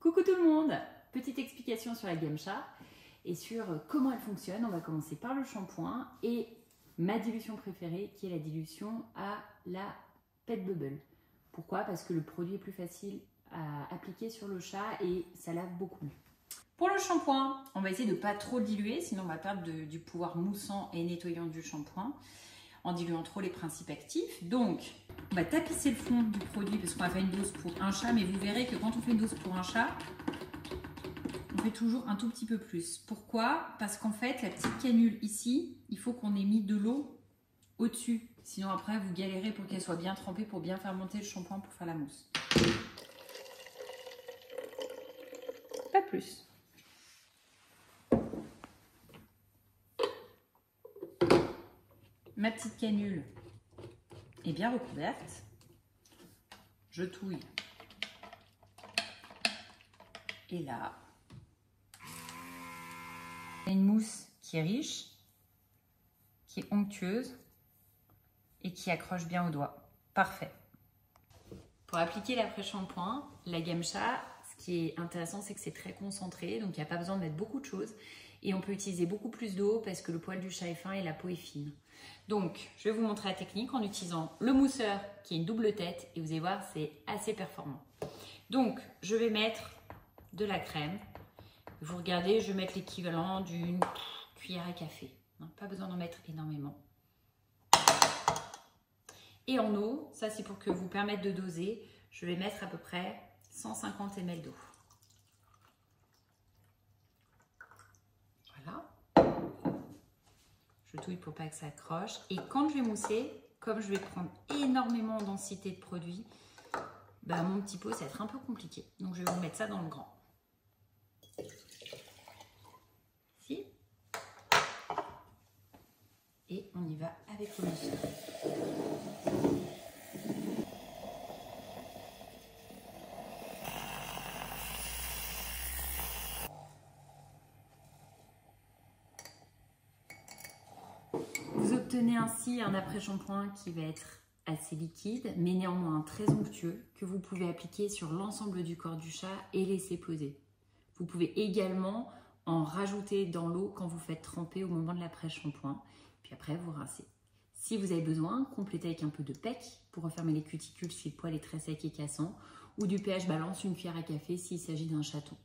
Coucou tout le monde! Petite explication sur la gamme chat et sur comment elle fonctionne. On va commencer par le shampoing et ma dilution préférée qui est la dilution à la Pet Bubble. Pourquoi? Parce que le produit est plus facile à appliquer sur le chat et ça lave beaucoup mieux. Pour le shampoing, on va essayer de ne pas trop diluer, sinon on va perdre du pouvoir moussant et nettoyant du shampoing en diluant trop les principes actifs. Donc, on va tapisser le fond du produit parce qu'on va faire une dose pour un chat, mais vous verrez que quand on fait une dose pour un chat, on fait toujours un tout petit peu plus. Pourquoi? Parce qu'en fait, la petite canule ici, il faut qu'on ait mis de l'eau au-dessus. Sinon après, vous galérez pour qu'elle soit bien trempée, pour bien faire monter le shampoing pour faire la mousse. Pas plus. Ma petite canule est bien recouverte. Je touille. Et là, il y a une mousse qui est riche, qui est onctueuse et qui accroche bien au doigt. Parfait. Pour appliquer l'après-shampoing, la gamme chat, ce qui est intéressant, c'est que c'est très concentré, donc il n'y a pas besoin de mettre beaucoup de choses. Et on peut utiliser beaucoup plus d'eau parce que le poil du chat est fin et la peau est fine. Donc, je vais vous montrer la technique en utilisant le mousseur qui est une double tête et vous allez voir, c'est assez performant. Donc, je vais mettre de la crème. Vous regardez, je vais mettre l'équivalent d'une cuillère à café. Pas besoin d'en mettre énormément. Et en eau, ça c'est pour que vous permette de doser, je vais mettre à peu près 150 ml d'eau. Voilà. Je touille pour pas que ça accroche. Et quand je vais mousser, comme je vais prendre énormément en densité de produit, bah mon petit pot, ça va être un peu compliqué. Donc je vais vous mettre ça dans le grand. Ici. Et on y va avec le mousseur. Vous obtenez ainsi un après-shampoing qui va être assez liquide, mais néanmoins très onctueux, que vous pouvez appliquer sur l'ensemble du corps du chat et laisser poser. Vous pouvez également en rajouter dans l'eau quand vous faites tremper au moment de l'après-shampoing, puis après vous rincez. Si vous avez besoin, complétez avec un peu de PEC pour refermer les cuticules si le poil est très sec et cassant, ou du pH balance, une cuillère à café s'il s'agit d'un chaton.